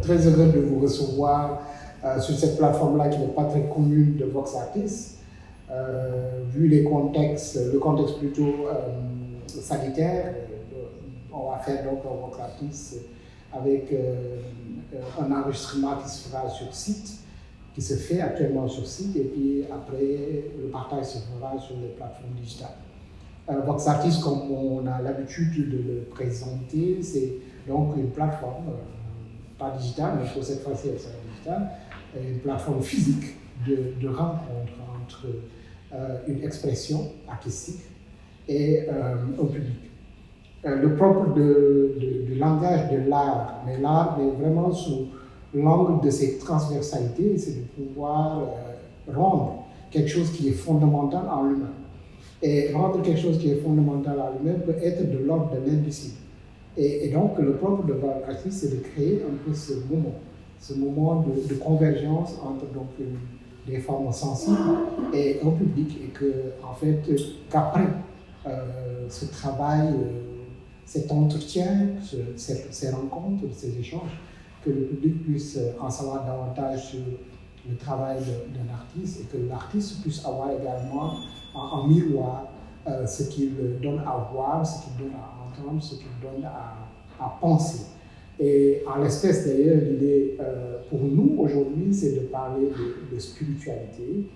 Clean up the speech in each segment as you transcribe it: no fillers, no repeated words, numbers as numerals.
très heureux de vous recevoir sur cette plateforme-là qui n'est pas très commune de Vox Artis. Vu le contexte plutôt sanitaire, on va faire donc un Vox Artis avec un enregistrement qui se fera sur site, qui se fait actuellement sur site, et puis après le partage se fera sur les plateformes digitales. Vox Artis, comme on a l'habitude de le présenter, c'est donc une plateforme, pas digitale, mais pour cette fois-ci elle sera digitale, une plateforme physique de rencontre entre une expression artistique et un public. Le propre du langage de l'art, mais l'art est vraiment sous l'angle de ses transversalités, c'est de pouvoir rendre quelque chose qui est fondamental en l'humain. Et rendre quelque chose qui est fondamental en l'humain peut être de l'ordre de l'invisible. Et donc, le propre de Vox Artis, c'est de créer un peu ce moment de convergence entre donc, des formes sensibles et un public, et que, en fait, qu'après ce travail, cet entretien, ces rencontres, ces échanges, que le public puisse en savoir davantage sur le travail d'un artiste, et que l'artiste puisse avoir également en miroir ce qu'il donne à voir, ce qu'il donne à entendre, ce qu'il donne à penser. Et en l'espèce d'ailleurs, l'idée pour nous aujourd'hui, c'est de parler de spiritualité,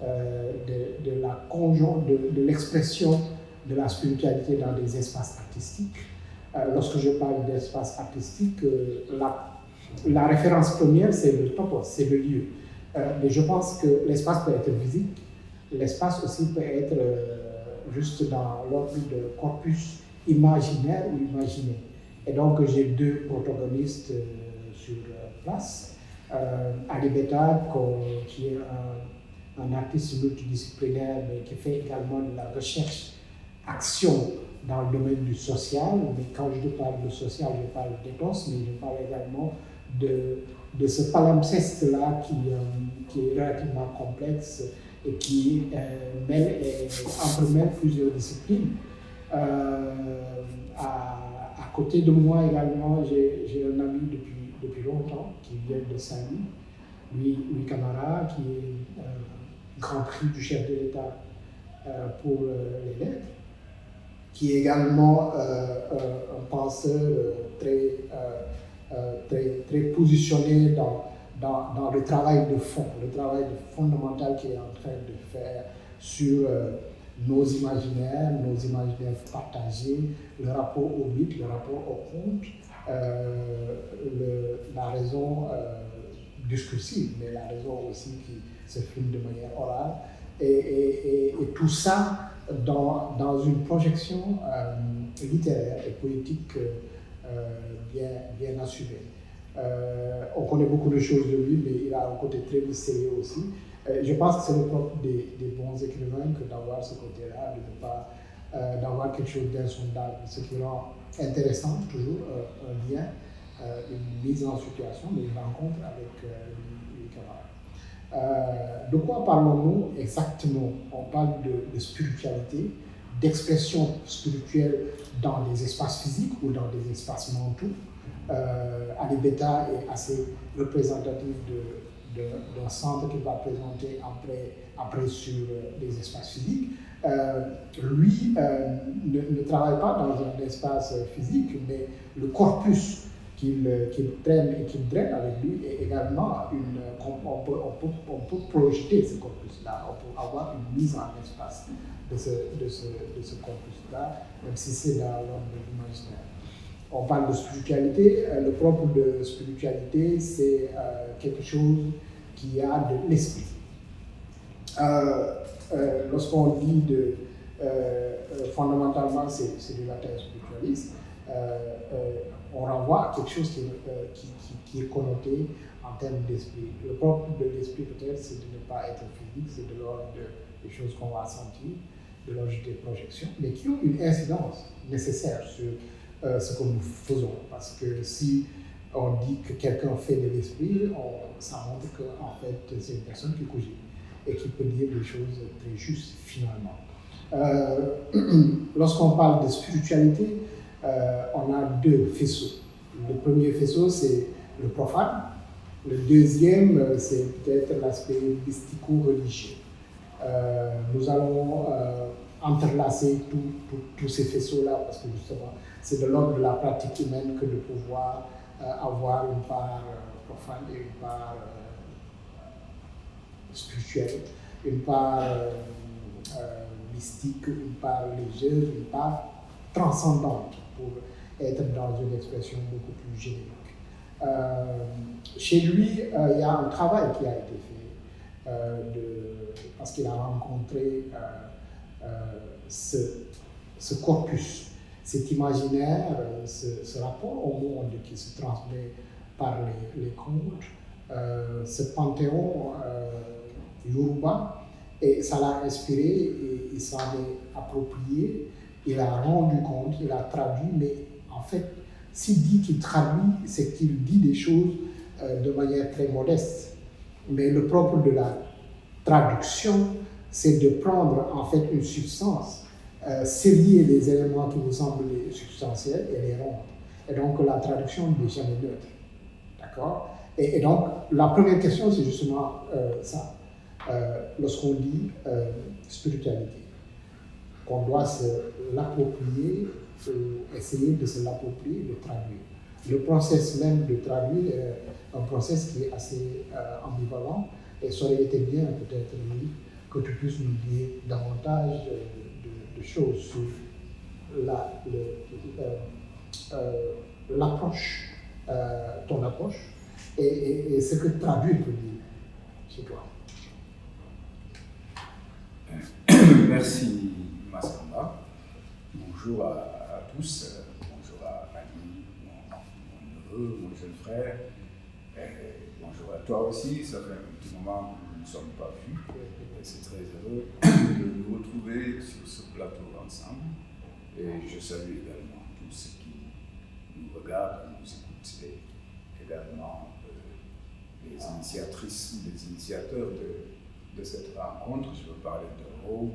de l'expression de la spiritualité dans des espaces artistiques. Lorsque je parle d'espace artistique, la référence première, c'est le topos, c'est le lieu. Mais je pense que l'espace peut être physique, l'espace aussi peut être juste dans l'ordre de corpus imaginaire ou imaginé. Et donc j'ai deux protagonistes sur place. Ali Beta, qui est un artiste multidisciplinaire, mais qui fait également de la recherche-action dans le domaine du social. Mais quand je parle de social, je parle d'éthos, mais je parle également de ce palimpseste-là qui est relativement complexe et qui entremêle plusieurs disciplines. À côté de moi également, j'ai un ami depuis longtemps qui vient de Saint-Louis, Louis Camara, qui est Grand Prix du chef de l'État pour les lettres, qui est également un penseur très positionné dans le travail de fond, le travail fondamental qu'il est en train de faire sur nos imaginaires partagés, le rapport au mythe, le rapport au conte, la raison discursive, mais la raison aussi qui s'exprime de manière orale, et tout ça dans une projection littéraire et politique bien assumée. On connaît beaucoup de choses de lui, mais il a un côté très mystérieux aussi. Je pense que c'est le propre des bons écrivains que d'avoir ce côté-là, de ne pas d'avoir quelque chose d'insondable, ce qui rend intéressant toujours un lien, une mise en situation, mais une rencontre avec les camarades. De quoi parlons-nous exactement? On parle de spiritualité, d'expression spirituelle dans des espaces physiques ou dans des espaces mentaux. Ali Beta est assez représentatif d'un centre qu'il va présenter après sur des espaces physiques. Lui ne travaille pas dans un espace physique, mais le corpus qu'il traîne et qu'il draine avec lui est également on peut projeter ce corpus-là, on peut avoir une mise en espace de ce corpus-là, même si c'est dans l'ordre de l'imaginaire. On parle de spiritualité, le propre de spiritualité, c'est quelque chose qui a de l'esprit. Lorsqu'on dit fondamentalement, c'est du latin spiritualiste, on renvoie à quelque chose qui est connoté en termes d'esprit. Le propre de l'esprit, peut-être, c'est de ne pas être physique, c'est de l'ordre des choses qu'on va sentir, de l'ordre des projections, mais qui ont une incidence nécessaire sur ce que nous faisons. Parce que si on dit que quelqu'un fait de l'esprit, ça montre qu'en fait, c'est une personne qui cogite et qui peut dire des choses très justes, finalement. Lorsqu'on parle de spiritualité, on a deux faisceaux. Le premier faisceau, c'est le profane. Le deuxième, c'est peut-être l'aspect mystico-religieux. Nous allons entrelacer tous ces faisceaux-là parce que justement, c'est de l'ordre de la pratique humaine que de pouvoir avoir une part profane et une part spirituelle, une part mystique, une part religieuse, une part transcendante pour être dans une expression beaucoup plus générique. Chez lui, il y a un travail qui a été fait parce qu'il a rencontré ce corpus, cet imaginaire, ce rapport au monde qui se transmet par les contes, ce panthéon Yoruba, et ça l'a inspiré, et il s'en est approprié, il a rendu compte, il a traduit, mais en fait, s'il dit qu'il traduit, c'est qu'il dit des choses de manière très modeste. Mais le propre de la traduction, c'est de prendre en fait une substance, sérier les éléments qui vous semblent substantiels et les rendre. Et donc la traduction n'est jamais neutre. D'accord ? Et donc la première question, c'est justement ça. Lorsqu'on dit spiritualité, qu'on doit se l'approprier, essayer de se l'approprier, de traduire. Le process même de traduire est un process qui est assez ambivalent, et ça aurait été bien peut-être que tu puisses nous dire davantage de choses sur l'approche, ton approche, et ce que traduire peut dire chez toi. Merci Massamba. Bonjour à tous. Bonjour à Ali, mon neveu, mon jeune frère. Et bonjour à toi aussi. Ça fait un petit moment que nous ne nous sommes pas vus. C'est très heureux de nous retrouver sur ce plateau ensemble. Et je salue également tous ceux qui nous regardent, nous écoutent, et également les initiatrices ou les initiateurs de cette rencontre. Je veux parler de Raw.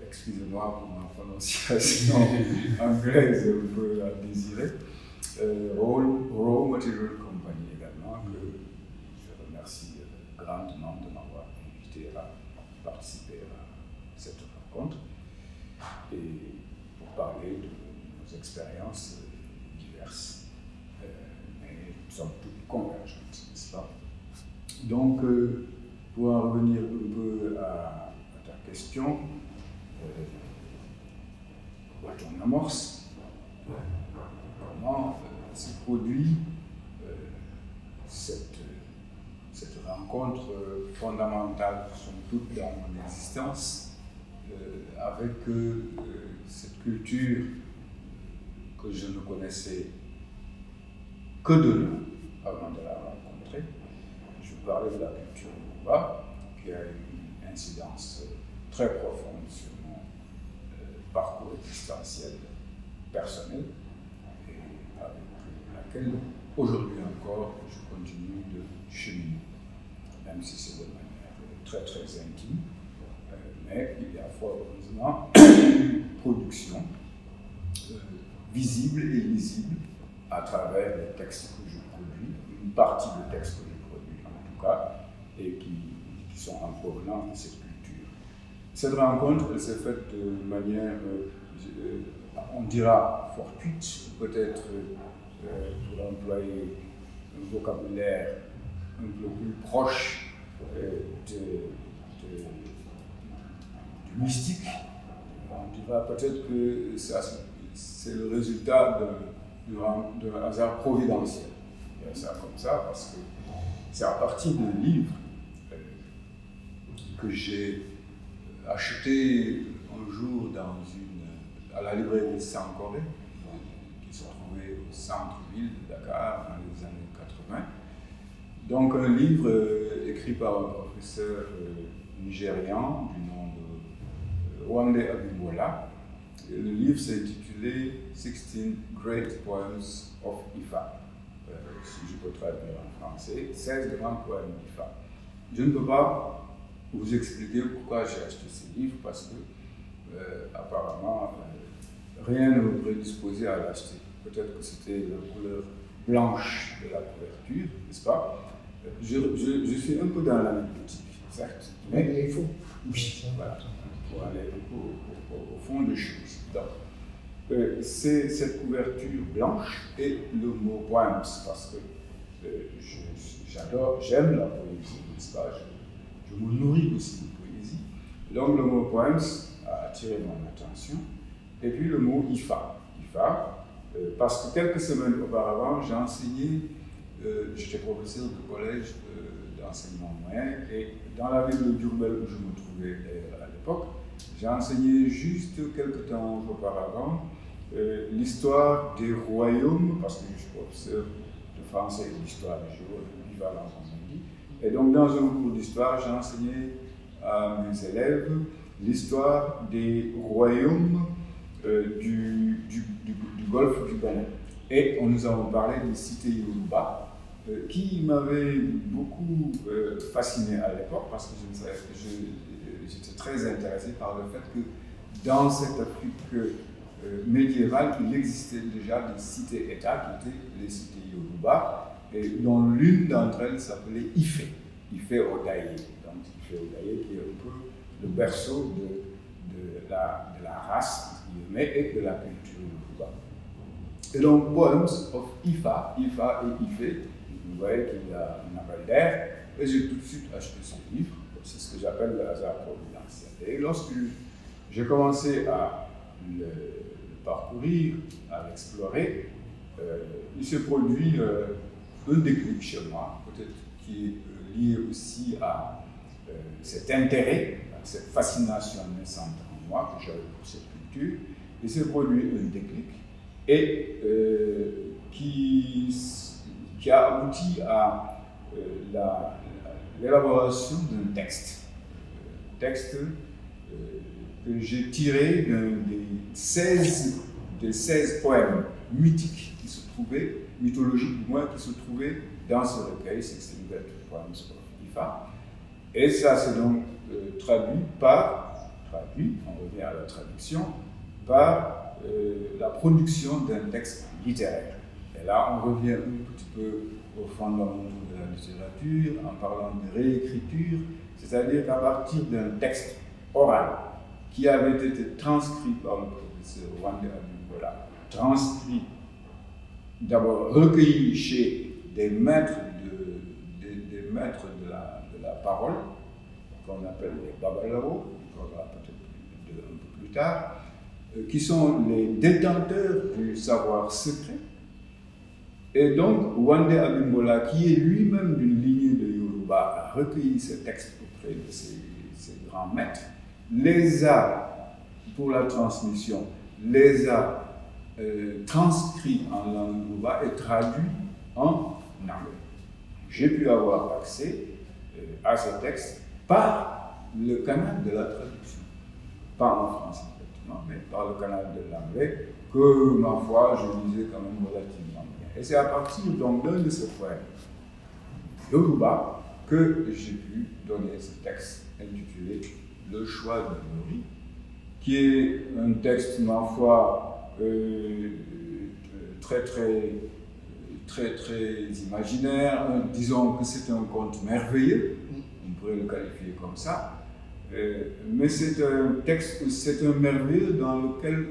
Excusez-moi pour ma prononciation anglaise un peu à désirer. Raw Material Company également, que je remercie grandement de m'avoir invité à participer à cette rencontre et pour parler de nos expériences diverses, mais somme toute convergentes, n'est-ce pas? Donc, pour en revenir un peu à ta question, à ton amorce, comment se produit cette rencontre fondamentale, somme toute, dans mon existence, avec cette culture que je ne connaissais que de nom avant de la rencontrer. Je parlais de la culture Yoruba, qui a une incidence très profonde sur mon parcours existentiel personnel, et avec laquelle aujourd'hui encore je continue de cheminer, même si c'est de manière très très intime, mais il y a fort heureusement une production visible et lisible à travers les textes que je produis, une partie des textes que je produis en tout cas, et qui sont en provenance de cette culture. Cette rencontre, elle s'est faite de manière, on dira, fortuite, peut-être pour employer un vocabulaire un peu plus proche du mystique. On dira peut-être que c'est le résultat d'un hasard providentiel. Il y a ça comme ça parce que c'est à partir d'un livre que j'ai acheté un jour à la librairie Sankoré, qui se trouvait au centre-ville de Dakar dans les années 80. Donc un livre écrit par un professeur nigérian du nom de Wande Abimbola. Le livre s'est intitulé 16 Great Poems of Ifa. Si je peux traduire en français, 16 grands poèmes d'Ifa. Je ne peux pas vous expliquer pourquoi j'ai acheté ce livre, parce que apparemment rien ne me prédisposait à l'acheter. Peut-être que c'était la couleur blanche de la couverture, n'est-ce pas? Je suis un peu dans l'anecdotique, certes, mais il faut. Oui, voilà, pour aller au fond des choses. Donc, c'est cette couverture blanche et le mot poems, parce que j'aime la poésie, n'est-ce pas? Je me nourris aussi de poésie. Donc, le mot poems a attiré mon attention. Et puis le mot IFA. Parce que quelques semaines auparavant, j'ai enseigné, j'étais professeur de collège d'enseignement moyen, et dans la ville de Diourbel où je me trouvais à l'époque, j'ai enseigné juste quelques temps auparavant l'histoire des royaumes, parce que je suis professeur de français et d'histoire du jour, équivalent comme on dit. Et donc dans un cours d'histoire, j'ai enseigné à mes élèves l'histoire des royaumes du golfe du Bénin. Et nous avons parlé des cités Yoruba, qui m'avaient beaucoup fasciné à l'époque, parce que j'étais très intéressé par le fait que dans cette Afrique médiévale, il existait déjà des cités-États qui étaient les cités Yoruba, et dont l'une d'entre elles s'appelait Ifé, Ifé-Odaye. Donc Ifé-Odaye qui est un peu le berceau de la race et de la culture Yoruba. Et donc, Poems of Ifa et Ifé, vous voyez qu'il y a un appel d'air, et j'ai tout de suite acheté ce livre, c'est ce que j'appelle le hasard providentiel. Et lorsque j'ai commencé à le parcourir, à l'explorer, il s'est produit un déclic chez moi, peut-être qui est lié aussi à cet intérêt, à cette fascination naissante en moi que j'avais pour cette culture. Il s'est produit un déclic et qui a abouti à l'élaboration d'un texte. Texte que j'ai tiré des 16 poèmes mythiques qui se trouvaient, mythologiques du moins, qui se trouvaient dans ce recueil, c'est une belle Poems of Ifa. Et ça s'est donc traduit, on revient à la traduction, par la production d'un texte littéraire. Et là, on revient un petit peu aux fondamentaux de la littérature, en parlant de réécriture, c'est-à-dire qu'à partir d'un texte oral qui avait été transcrit par le professeur Wande Abimbola, transcrit, d'abord recueilli chez des maîtres de la parole, qu'on appelle les Babalawo, qu'on verra peut-être un peu plus tard, qui sont les détenteurs du savoir secret. Et donc, Wande Abimbola, qui est lui-même d'une lignée de Yoruba, a recueilli ces textes auprès de ses grands maîtres, les a, pour la transmission, les a transcrits en langue Yoruba et traduits en anglais. J'ai pu avoir accès à ces textes par le canal de la traduction. Pas en français, effectivement, mais par le canal de l'anglais, que, ma foi, je lisais quand même relativement bien. Et c'est à partir donc d'un de ces poèmes Yoruba que j'ai pu donner ce texte intitulé Le choix de Nori, qui est un texte, ma foi, très imaginaire. Disons que c'est un conte merveilleux, on pourrait le qualifier comme ça. Mais c'est un texte, c'est un merveilleux dans lequel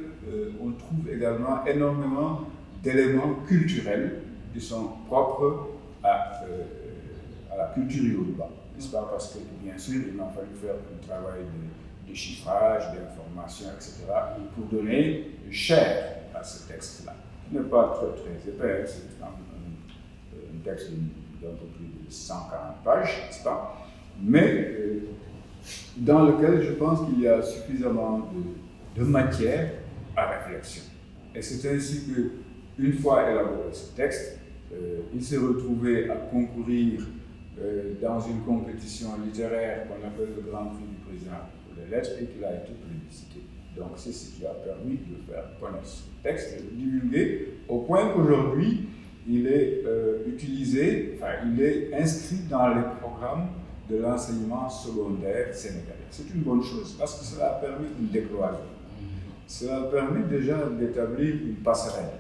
on trouve également énormément d'éléments culturels qui sont propres à la culture Yoruba, n'est-ce pas? Parce que, bien sûr, il m'a fallu faire un travail de chiffrage, d'information, etc., pour donner chair à ce texte-là. Il n'est pas très épais, c'est un texte d'un peu plus de 140 pages, n'est-ce pas? Mais dans lequel je pense qu'il y a suffisamment de matière à réflexion. Et c'est ainsi que, une fois élaboré ce texte, il s'est retrouvé à concourir dans une compétition littéraire qu'on appelle le Grand Prix du Président des Lettres et qu'il a été plébiscité. Donc c'est ce qui a permis de faire connaître ce texte et de le divulguer au point qu'aujourd'hui il est utilisé, il est inscrit dans les programmes de l'enseignement secondaire sénégalais. C'est une bonne chose parce que cela a permis une décloison. Cela a permis déjà d'établir une passerelle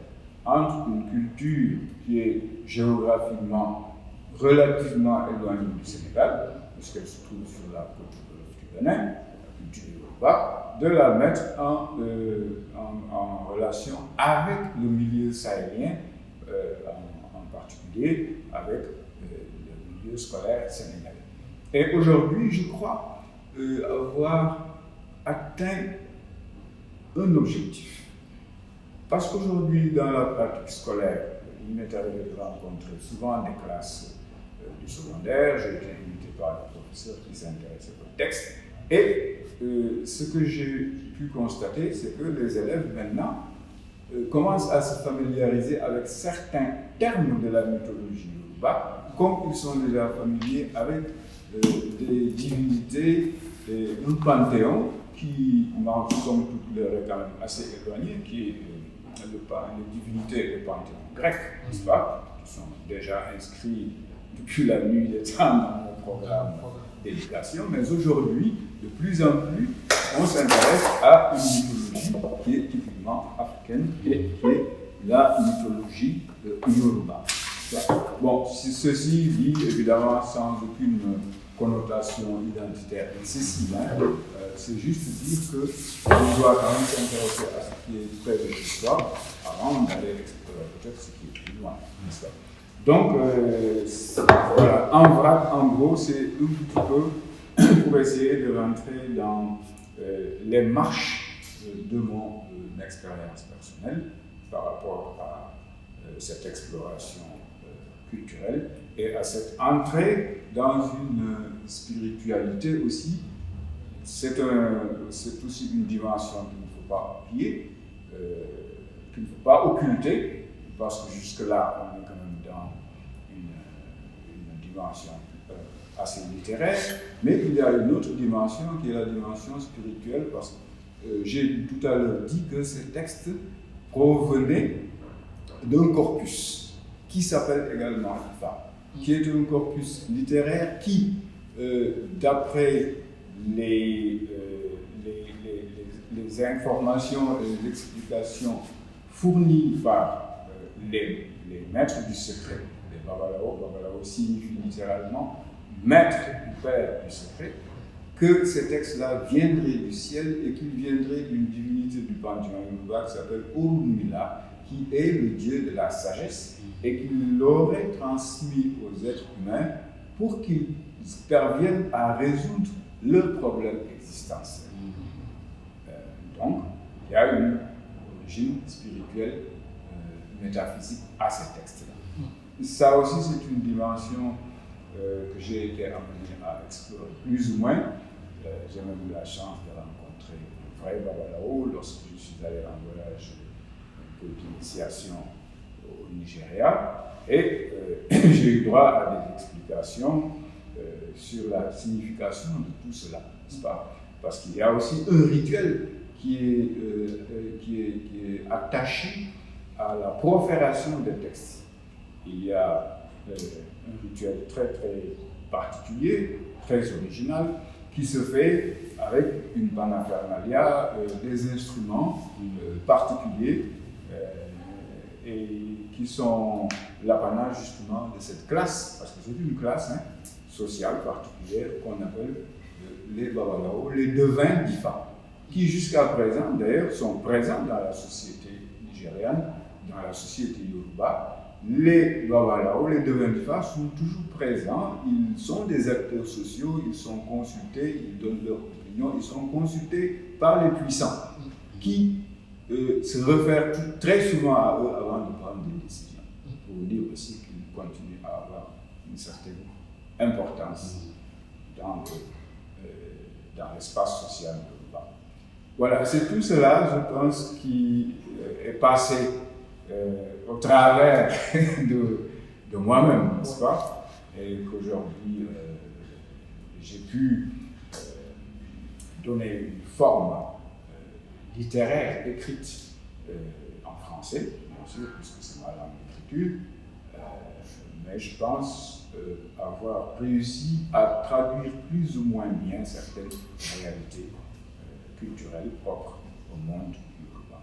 entre une culture qui est géographiquement relativement éloignée du Sénégal, puisqu'elle se trouve sur la côte de l'Ouest du Bénin, la culture Yoruba, de la mettre en relation avec le milieu sahélien, en particulier avec le milieu scolaire sénégalais. Et aujourd'hui, je crois avoir atteint un objectif. Parce qu'aujourd'hui, dans la pratique scolaire, il m'est arrivé de rencontrer souvent des classes du secondaire, j'ai été invité par des professeurs qui s'intéressaient au texte, et ce que j'ai pu constater, c'est que les élèves maintenant commencent à se familiariser avec certains termes de la mythologie Yoruba, comme ils sont déjà familiers avec des divinités, un panthéon qui, somme toute, leur est quand même assez éloigné, qui est les divinités du panthéon grec, n'est-ce pas, qui sont déjà inscrits depuis la nuit des temps dans mon programme d'éducation, mais aujourd'hui, de plus en plus, on s'intéresse à une mythologie qui est typiquement africaine et qui est la mythologie Yoruba. Bon, ceci dit évidemment sans aucune connotation identitaire excessive, c'est juste dire qu'on doit quand même s'intéresser à ce qui est près de l'histoire avant d'aller explorer peut-être ce qui est plus loin, n'est-ce pas? Donc, voilà, en gros, c'est un petit peu pour essayer de rentrer dans les marches de mon expérience personnelle par rapport à cette exploration culturelle et à cette entrée dans une spiritualité aussi. C'est aussi une dimension qu'il ne faut pas oublier, qu'il ne faut pas occulter, parce que jusque-là, on est quand même dans une dimension assez littéraire, mais il y a une autre dimension qui est la dimension spirituelle, parce que j'ai tout à l'heure dit que ces textes provenaient d'un corpus qui s'appelle également Ifa, qui est un corpus littéraire qui, d'après les informations et les explications fournies par les maîtres du secret, les Babalao, Babalao signifie littéralement maître ou père du secret, que ces textes-là viendraient du ciel et qu'ils viendraient d'une divinité du panthéon Yoruba qui s'appelle Orunmila, qui est le dieu de la sagesse, et qu'il l'aurait transmis aux êtres humains pour qu'ils parviennent à résoudre leurs problèmes existentiels. Donc, il y a une origine spirituelle, métaphysique à ces textes-là. Ça aussi, c'est une dimension que j'ai été amené à explorer plus ou moins. J'ai même eu la chance de rencontrer le vrai Babalao lorsque je suis allé en voyage d'initiation au Nigeria, et j'ai eu droit à des explications sur la signification de tout cela, n'est-ce pas? Parce qu'il y a aussi un rituel qui est attaché à la profération des textes. Il y a un rituel très très particulier, très original, qui se fait avec une panaphernalia, des instruments particuliers et qui sont l'apanage justement de cette classe, parce que c'est une classe sociale particulière qu'on appelle les Babalao, les devins d'Ifa, qui jusqu'à présent d'ailleurs sont présents dans la société nigériane, dans la société Yoruba. Les Babalao, les devins d'Ifa sont toujours présents, ils sont des acteurs sociaux, ils sont consultés, ils donnent leur opinion, ils sont consultés par les puissants, qui se réfèrent très souvent à eux avant de prendre des décisions, pour dire aussi qu'ils continuent à avoir une certaine importance dans l'espace social Yoruba. Voilà, c'est tout cela, je pense, qui est passé au travers de moi-même, n'est-ce pas? Et qu'aujourd'hui, j'ai pu donner une forme littéraire écrite en français, bien sûr, puisque c'est ma langue d'écriture, mais je pense avoir réussi à traduire plus ou moins bien certaines réalités culturelles propres au monde yoruba.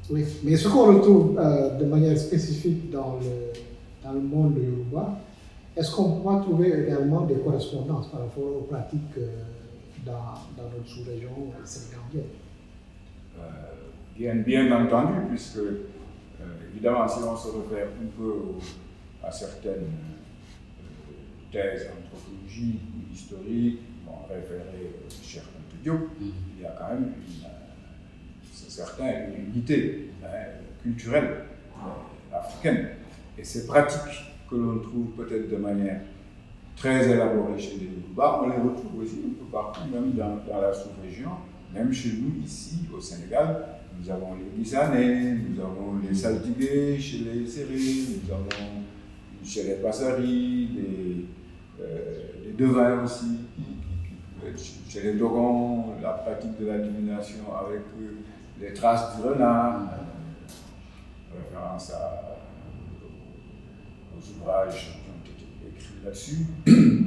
Oui, mais ce qu'on retrouve de manière spécifique dans le monde de Yoruba, est-ce qu'on peut trouver également des correspondances par rapport aux pratiques dans notre sous-région sénégambienne? Bien entendu, puisque évidemment, si on se réfère un peu à certaines thèses anthropologiques ou historiques, référées au Cheikh Anta Diop, il y a quand même c'est certain, une unité culturelle africaine. Et ces pratiques que l'on trouve peut-être de manière très élaborée chez les Yoruba, on les retrouve aussi un peu partout, même dans la sous-région, même chez nous, ici, au Sénégal. Nous avons les Guissanais, nous avons les Saltigués chez les Sérés, nous avons chez les Bassari, les Devins aussi, chez les Dogons, la pratique de la divination avec les traces du renard, référence aux ouvrages qui ont été écrits là-dessus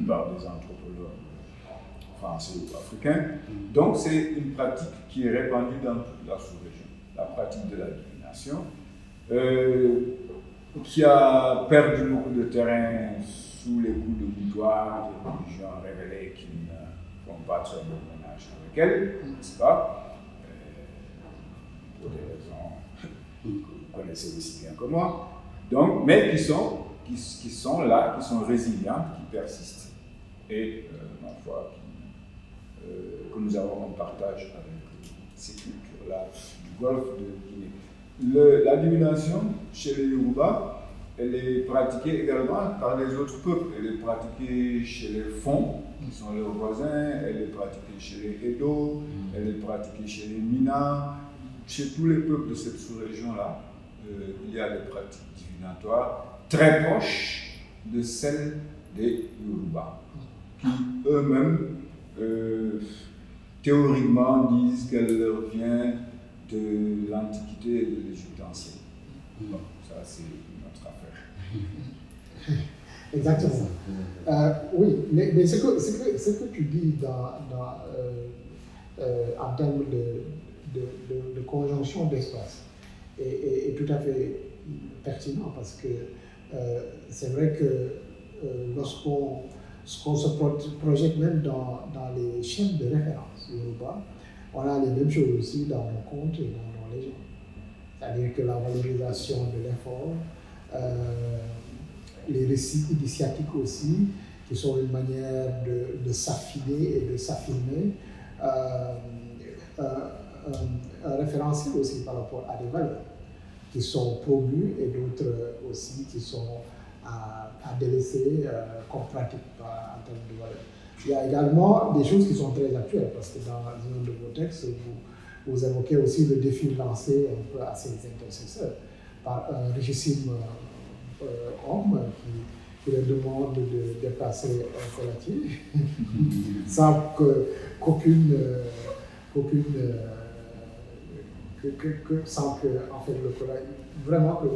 par des anthropologues français ou africains. Donc c'est une pratique qui est répandue dans toute la sous-région, la pratique de la divination, qui a perdu beaucoup de terrain sous les coups de boutoir des religions révélées qui ne font pas très bon ménage avec elle, n'est-ce pas? Pour des raisons que vous connaissez aussi bien que moi. Donc, mais qui sont là, qui sont résilientes, qui persistent. Et, ma foi, que nous avons en partage avec ces cultures-là du golfe de Guinée. La divination chez les Yoruba, elle est pratiquée également par les autres peuples. Elle est pratiquée chez les Fon, qui sont leurs voisins, elle est pratiquée chez les Edo, elle est pratiquée chez les Mina. Chez tous les peuples de cette sous-région-là, il y a des pratiques divinatoires très proches de celles des Yoruba, qui eux-mêmes, théoriquement, disent qu'elle leur vient de l'Antiquité et de l'Égypte ancienne. Bon, ça, c'est une autre affaire. Exactement. Oui, mais ce que tu dis en termes de conjonction d'espace est tout à fait pertinent parce que c'est vrai que lorsqu'on se projette même dans les chaînes de référence Yoruba, on a les mêmes choses aussi dans nos contes et dans nos légendes. C'est-à-dire que la valorisation de l'effort, les récits initiatiques aussi, qui sont une manière de s'affiner et de s'affirmer, un référentiel aussi par rapport à des valeurs qui sont promues et d'autres aussi qui sont à délaisser comme pratique en termes de valeurs. Il y a également des choses qui sont très actuelles parce que dans un de vos textes, vous évoquez aussi le défi lancé un peu à ses intercesseurs par un régissime homme qui leur demande de déplacer un collatier sans sans que en fait, le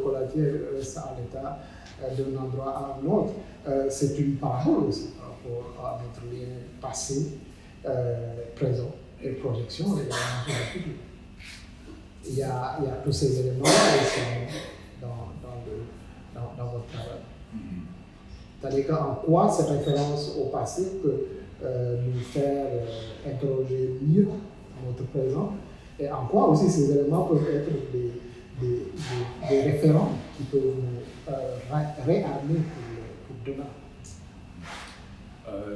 collatier reste en état d'un endroit à un autre. C'est une parabole aussi par rapport à notre lien passé, présent et projection et la futur. Il y a tous ces éléments aussi dans votre travail. C'est-à-dire qu'en quoi cette référence au passé peut nous faire interroger mieux notre présent et en quoi aussi ces éléments peuvent être des référents qui peuvent nous réarmer pour demain.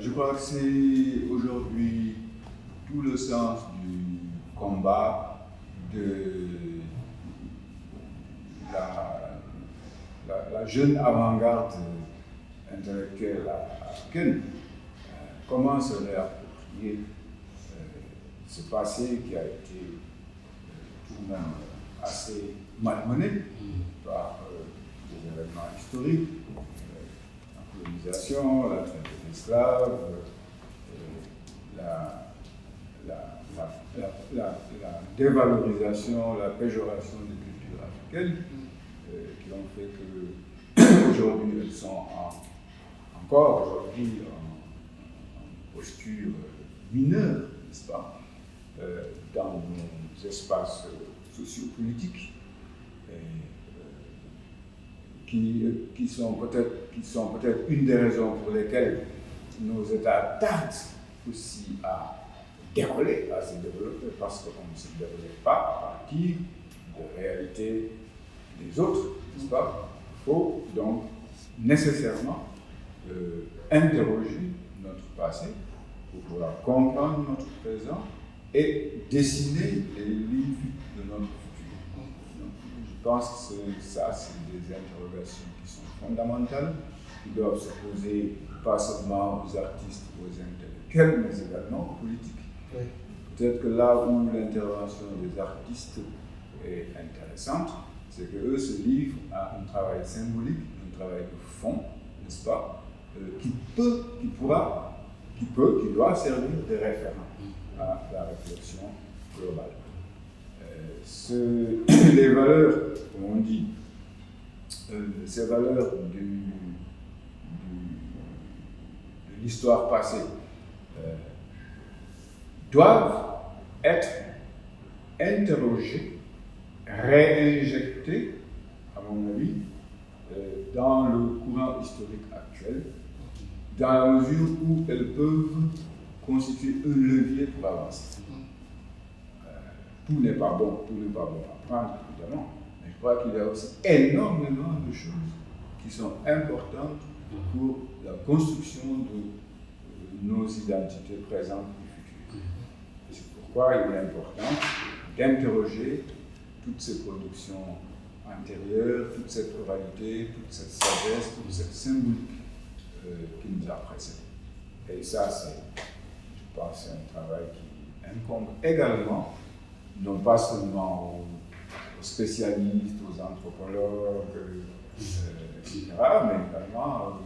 Je crois que c'est aujourd'hui tout le sens du combat de la jeune avant-garde intellectuelle africaine. Comment se réapproprier ce passé qui a été tout de même assez malmené par des événements historiques, la colonisation, la traite des esclaves, la dévalorisation, la péjoration des cultures africaines, qui ont fait que aujourd'hui elles sont encore aujourd'hui en posture mineure, n'est-ce pas, dans nos espaces sociopolitiques. qui sont peut-être une des raisons pour lesquelles nos États tardent aussi à décoller, à se développer, parce qu'on ne se développe pas à partir de réalités des autres, n'est-ce pas? Il faut donc nécessairement interroger notre passé pour pouvoir comprendre notre présent et dessiner les lignes de notre futur. Donc, je pense que ça, c'est des interrogations qui sont fondamentales, qui doivent se poser pas seulement aux artistes, aux intellectuels, mais également aux politiques. Oui. Peut-être que là où l'intervention des artistes est intéressante, c'est qu'eux se livrent à un travail symbolique, un travail de fond, n'est-ce pas, qui doit servir de référent à la réflexion globale. Les valeurs, comme on dit, ces valeurs de l'histoire passée doivent être interrogées, réinjectées, à mon avis, dans le courant historique actuel, dans la mesure où elles peuvent constituer un levier pour avancer. Tout n'est pas bon à prendre, évidemment, mais je crois qu'il y a aussi énormément de choses qui sont importantes pour la construction de nos identités présentes et futures. C'est pourquoi il est important d'interroger toutes ces productions antérieures, toute cette oralité, toute cette sagesse, toute cette symbolique qui nous a précédés. Et ça, je pense, c'est un travail qui incombe également, non pas seulement aux spécialistes, aux anthropologues, etc., mais également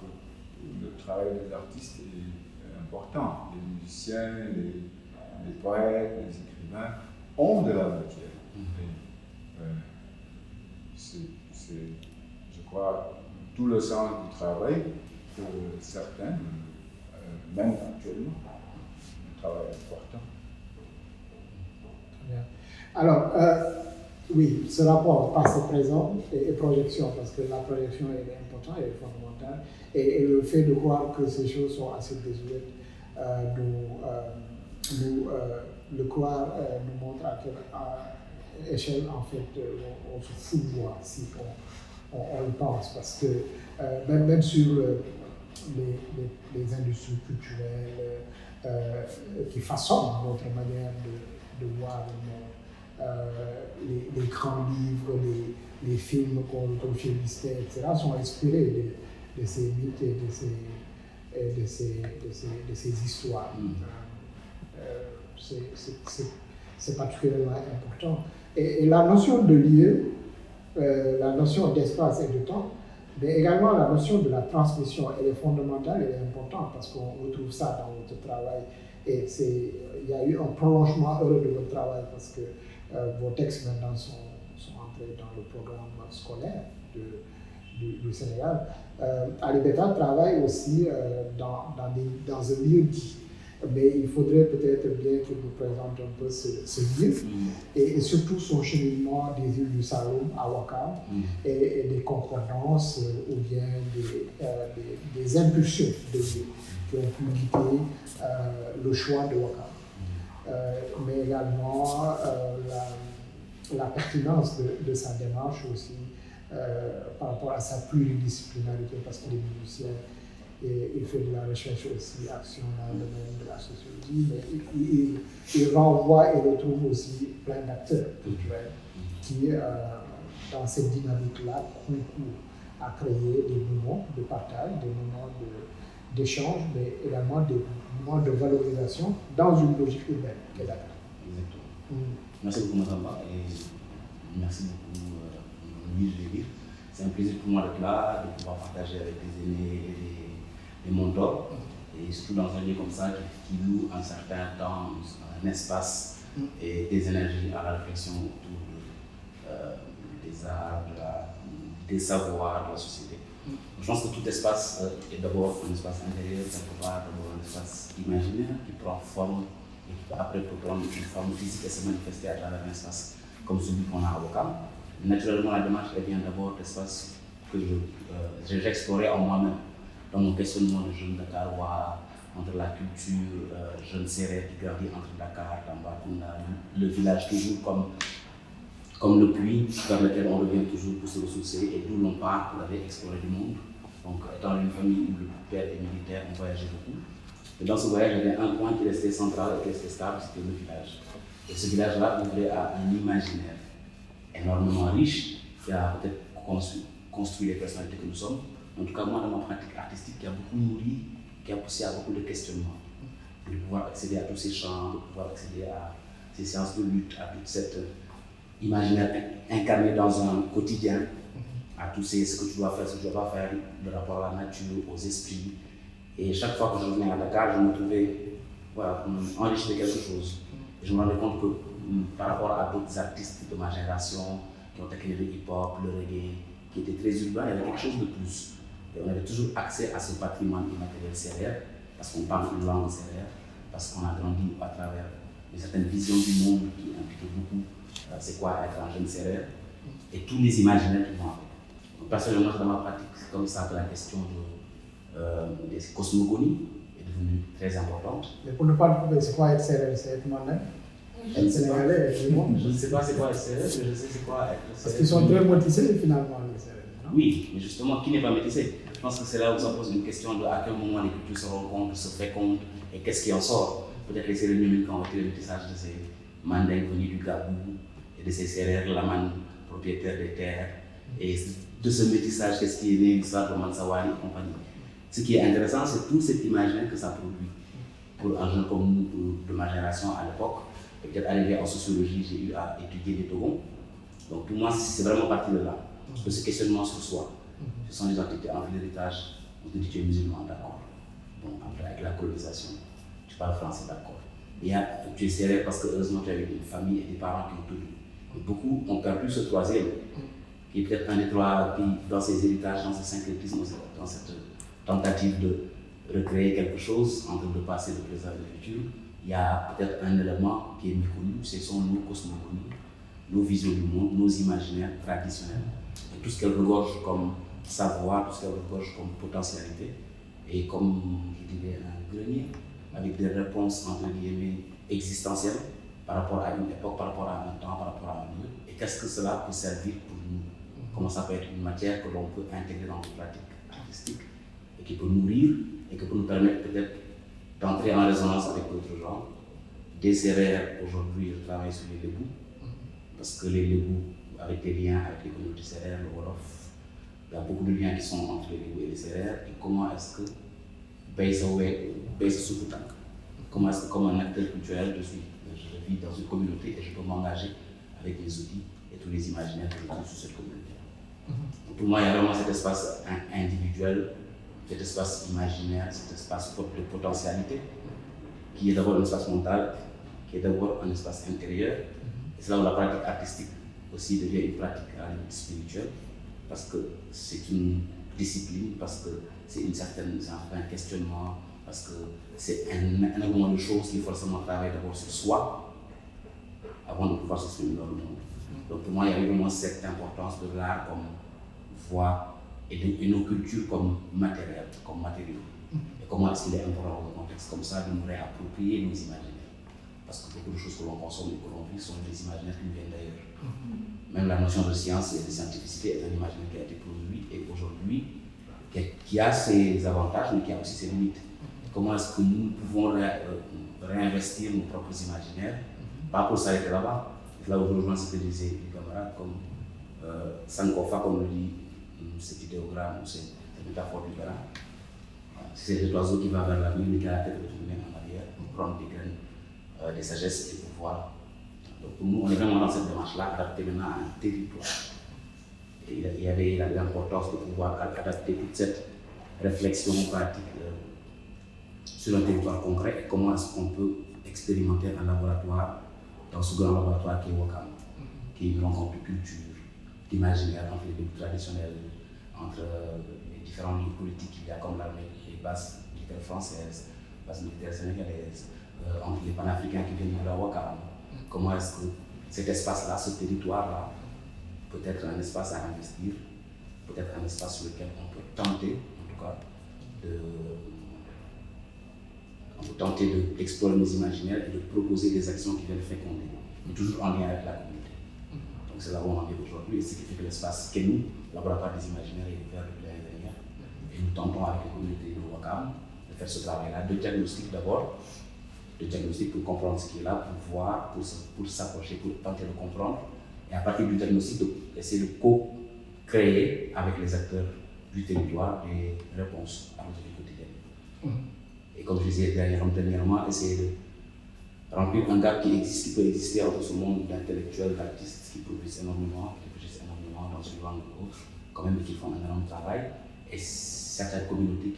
le travail des artistes est important. Les musiciens, les poètes, les écrivains ont de la matière. C'est, je crois, tout le sens du travail que certains, même actuellement, un travail important. Très bien. Alors, oui, ce rapport passé-présent et projection, parce que la projection est importante, elle est fondamentale, et le fait de voir que ces choses sont assez désuètes, le croire nous montre à quelle échelle, en fait, on se fout de voir si on le pense, parce que même sur les industries culturelles qui façonnent notre manière de voir le monde, les grands livres, les films qu'on retrouve chez Disney, etc., sont inspirés de ces mythes et de ces histoires. C'est particulièrement important. Et la notion de lieu, la notion d'espace et de temps, mais également la notion de la transmission, elle est fondamentale, elle est importante parce qu'on retrouve ça dans votre travail. Et il y a eu un prolongement heureux de votre travail parce que vos textes maintenant sont entrés dans le programme scolaire du Sénégal. Alibeta travaille aussi dans un lieu dit. Mais il faudrait peut-être bien qu'il vous présente un peu ce lieu et surtout son cheminement des îles du Saloum à Ouakam et des concordances ou bien des impulsions de lieu qui ont pu guider le choix de Ouakam. Mais également la pertinence de sa démarche aussi par rapport à sa pluridisciplinarité parce qu'il est musicien. Et il fait de la recherche aussi, action dans le domaine de la sociologie, mais il renvoie et retrouve aussi plein d'acteurs culturels qui, dans cette dynamique-là, concourent à créer des moments de partage, des moments d'échange, mais également des moments de valorisation dans une logique urbaine. Exactement. Merci beaucoup, Massamba, et merci beaucoup, Louis Lévy. C'est un plaisir pour moi d'être là, de pouvoir partager avec les aînés et les mentors, et surtout dans un lieu comme ça qui loue un certain temps, un espace et des énergies à la réflexion autour des arts, des savoirs de la société. Je pense que tout espace est d'abord un espace intérieur, quelque part d'abord un espace imaginaire qui prend forme et qui après peut prendre une forme physique et se manifester à travers un espace comme celui qu'on a à Ouakam. Naturellement, la démarche elle vient d'abord d'espaces que j'ai exploré en moi-même, dans mon questionnement de jeune Dakarois, entre la culture jeune sérère qui grandit entre Dakar, Tambacounda, le village toujours comme le puits vers lequel on revient toujours pour se ressourcer et d'où l'on part pour aller explorer le monde. Donc, étant une famille où le père est militaire, on voyageait beaucoup. Et dans ce voyage, il y avait un point qui restait central et qui restait stable, c'était le village. Et ce village-là ouvrait à un imaginaire énormément riche qui a peut-être construit les personnalités que nous sommes. En tout cas, moi, dans ma pratique artistique, qui a beaucoup nourri, qui a poussé à beaucoup de questionnements. De pouvoir accéder à tous ces champs, de pouvoir accéder à ces séances de lutte, à toute cette imaginaire incarné dans un quotidien, à tous ces ce que tu dois faire, ce que tu ne dois pas faire, le rapport à la nature, aux esprits. Et chaque fois que je venais à Dakar, je me trouvais enrichi de quelque chose. Et je me rendais compte que par rapport à d'autres artistes de ma génération qui ont écrit le hip-hop, le reggae, qui étaient très urbains, il y avait quelque chose de plus. Et on avait toujours accès à ce patrimoine immatériel sérère, parce qu'on parle une langue sérère, parce qu'on a grandi à travers une certaine vision du monde qui impliquait beaucoup c'est quoi être un jeune sérère, et tous les imaginaires qui vont avec. Personnellement, dans ma pratique, c'est comme ça que la question des cosmogonies est devenue très importante. Mais pour ne pas trouver c'est quoi être sérère, c'est être moi-même. Être sénégalais, tout le monde. Je ne sais pas c'est quoi être sérère, mais je sais c'est quoi être sérère. Parce qu'ils sont très motivés finalement, les sérères. Oui, mais justement, qui n'est pas métissé? Je pense que c'est là où ça pose une question de à quel moment les cultures se rencontrent, se fécondent et qu'est-ce qui en sort. Peut-être les sérères numériques ont été le métissage de ces mandingues venus du Gabou et de ces sérères laman propriétaires des terres. Et de ce métissage, qu'est-ce qui est né, l'histoire de Mansawari et compagnie. Ce qui est intéressant, c'est tout cet imaginaire que ça produit. Pour un jeune comme nous, de ma génération à l'époque, peut-être arrivé en sociologie, j'ai eu à étudier les Togons. Donc pour moi, c'est vraiment parti de là. De ce questionnement sur soi. Ce sont des entités entre l'héritage, on te dit tu es musulman, d'accord. Bon, après avec la colonisation, tu parles français, d'accord. Tu es sérère parce que heureusement tu as eu une famille et des parents qui ont tout dit. Et beaucoup ont perdu ce troisième, qui est peut-être un des trois qui, dans ces héritages, dans ce syncrétisme, dans cette tentative de recréer quelque chose entre le passé, le présent et le futur. Il y a peut-être un élément qui est méconnu, ce sont nos cosmogonies, nos visions du monde, nos imaginaires traditionnels. Et tout ce qu'elle regorge comme savoir, tout ce qu'elle regorge comme potentialité, et comme, je dirais, un grenier, avec des réponses, entre guillemets, existentielles, par rapport à une époque, par rapport à un temps, par rapport à un lieu. Et qu'est-ce que cela peut servir pour nous? Comment ça peut être une matière que l'on peut intégrer dans nos pratiques artistiques, et qui peut nourrir, et qui peut nous permettre peut-être d'entrer en résonance avec d'autres genres. Des sérères, aujourd'hui, je travaille sur les lébous, parce que les lébous, avec des liens avec les communautés sérères, le Wolof, il y a beaucoup de liens qui sont entre les lébous et les sérères, et comment est-ce que comment est-ce que comme un acteur culturel, je vis dans une communauté et je peux m'engager avec les outils et tous les imaginaires que je trouve sur cette communauté. Donc pour moi, il y a vraiment cet espace individuel, cet espace imaginaire, cet espace de potentialité, qui est d'abord un espace mental, qui est d'abord un espace intérieur. Et c'est là où la pratique artistique aussi devient une pratique à la limite spirituelle, parce que c'est une discipline, parce que c'est un certain questionnement, parce que c'est un énormément de choses qui forcément travaillent d'abord sur soi, avant de pouvoir s'exprimer dans le monde. Donc pour moi, il y a eu vraiment cette importance de l'art comme voie et nos cultures comme matériel, comme matériaux. Et comment est-ce qu'il est important dans un contexte comme ça de nous réapproprier nos imaginaires. Parce que beaucoup de choses que l'on consomme et que l'on vit sont des imaginaires qui nous viennent d'ailleurs. Même la notion de science et de scientificité est un imaginaire qui a été produit et aujourd'hui qui a ses avantages mais qui a aussi ses limites. Comment est-ce que nous pouvons réinvestir nos propres imaginaires, pas pour s'arrêter là-bas. C'est là où je rejoins ce que disaient les camarades, comme Sankofa, comme le dit cet idéogramme ou cette métaphore du Ghana. C'est cet oiseau qui va vers l'avenir, mais qui a la tête retournée en arrière pour prendre des graines, des sagesses et des pouvoirs. Donc pour nous, on est vraiment dans cette démarche-là, adapter maintenant à un territoire. Et il y avait l'importance de pouvoir adapter toute cette réflexion pratique sur un territoire concret et comment est-ce qu'on peut expérimenter un laboratoire dans ce grand laboratoire qui est Wakam, qui est une rencontre de culture, d'imaginaire entre les groupes traditionnels, entre les différents lieux politiques qu'il y a comme l'armée, les bases militaires françaises, les bases militaires sénégalaises, entre les panafricains qui viennent de la Wakam. Comment est-ce que cet espace-là, ce territoire-là, peut-être un espace à investir, peut-être un espace sur lequel on peut tenter, en tout cas, d'explorer nos imaginaires et de proposer des actions qui viennent féconder, mais toujours en lien avec la communauté. Donc c'est là où on en est aujourd'hui, et c'est ce qui fait que l'espace Kenou, laboratoire des imaginaires, est ouvert depuis l'année dernière. Et nous tentons avec les communautés de Ouakam de faire ce travail-là, de diagnostic d'abord, de diagnostic pour comprendre ce qui est là, pour voir, pour s'approcher, pour tenter de comprendre, et à partir du diagnostic, essayer de co-créer avec les acteurs du territoire des réponses à nos vies quotidiennes. Et comme je disais dernièrement, essayer de remplir un gap qui peut exister entre ce monde d'intellectuels, d'artistes qui produisent énormément, dans une langue ou autre, quand même qui font un énorme travail, et certaines communautés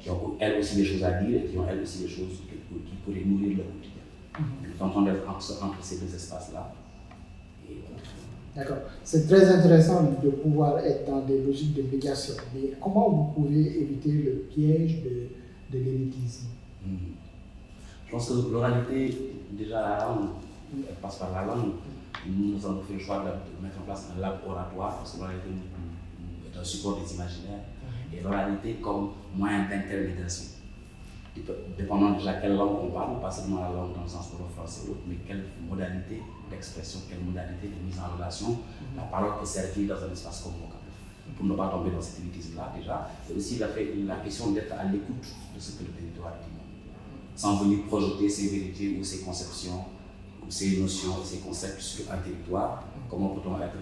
qui ont elles aussi des choses à dire et qui ont elles aussi des choses qui pourraient nourrir leur quotidien. Nous tentons d'être entre ces deux espaces-là. D'accord. C'est très intéressant de pouvoir être dans des logiques de médiation. Mais comment vous pouvez éviter le piège de l'élitisme? Je pense que l'oralité, déjà la langue, elle passe par la langue. Nous avons fait le choix de mettre en place un lab oratoire parce que l'oralité est un support des imaginaires. Et l'oralité comme moyen d'intermédiation. Dépendant déjà quelle langue on parle, pas seulement la langue dans le sens pour le français ou autre, mais quelle modalité d'expression, quelle modalité de mise en relation la parole peut servir dans un espace comme vocatif. Pour ne pas tomber dans cet élitisme-là déjà, et aussi la question d'être à l'écoute de ce que le territoire dit, sans venir projeter ses vérités ou ses conceptions, ou ses notions, ses concepts sur un territoire. Comment peut-on être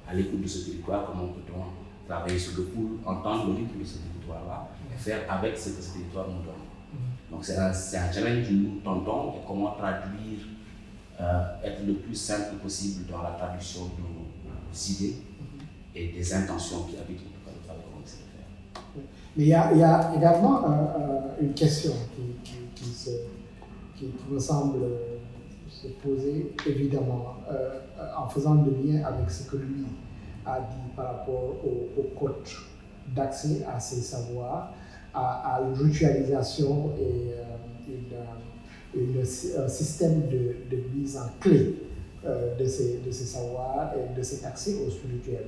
à l'écoute de ce territoire, comment peut-on travailler sur le pouls, entendre le rythme de ce territoire-là, et faire avec ce que ce territoire nous donne. Donc c'est un challenge que nous tentons, et comment traduire, être le plus simple possible dans la traduction de nos idées et des intentions qui habitent en tout cas le travail qu'on essaie de faire. Mais il y a également une question qui me semble se poser évidemment en faisant le lien avec ce que lui a dit par rapport au code d'accès à ces savoirs, à une ritualisation et un système de mise en clé de ces savoirs et de cet accès au spirituel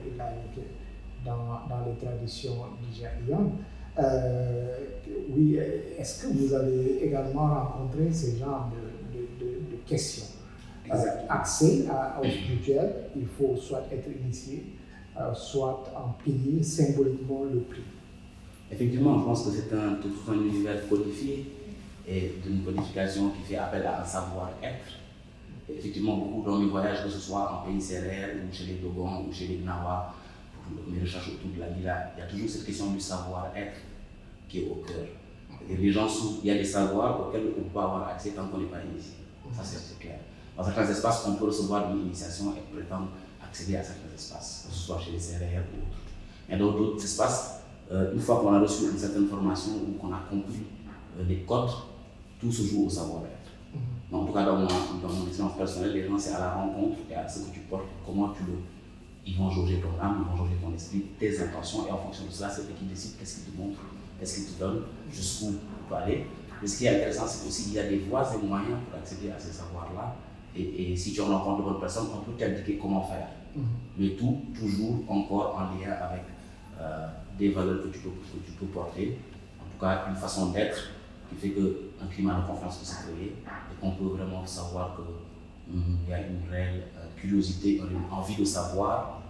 dans les traditions nigérianes. Oui, est-ce que vous avez également rencontré ce genre de questions? Accès au spirituel, il faut soit être initié, soit en payer symboliquement le prix. Effectivement, je pense que c'est tout un univers codifié et d'une codification qui fait appel à un savoir-être. Effectivement, beaucoup dans mes voyages, que ce soit en pays sérère ou chez les Dogons ou chez les Gnawa, pour mes recherches autour de la Lila, il y a toujours cette question du savoir-être qui est au cœur. Et les gens, il y a des savoirs auxquels on peut avoir accès tant qu'on n'est pas initié. Ça, c'est clair. Dans certains espaces, on peut recevoir une initiation et prétendre accéder à certains espaces, que ce soit chez les sérères ou autres. Mais dans d'autres espaces, une fois qu'on a reçu une certaine formation ou qu'on a compris les codes, tout se joue au savoir-être. En tout cas, dans mon expérience personnelle, les gens, c'est à la rencontre et à ce que tu portes, comment tu le. Ils vont jauger ton âme, ils vont jauger ton esprit, tes intentions, et en fonction de cela, c'est eux qui décident qu'est-ce qu'ils te montrent, qu'est-ce qu'ils te donnent, jusqu'où tu peux aller. Mais ce qui est intéressant, c'est aussi qu'il y a des voies et moyens pour accéder à ces savoirs-là. Et si tu rencontres de bonnes personnes, on peut t'indiquer comment faire. Mais tout, toujours encore en lien avec des valeurs que tu peux porter. En tout cas, une façon d'être qui fait qu'un climat de confiance peut se créer et qu'on peut vraiment savoir qu'il y a une réelle curiosité, une envie de savoir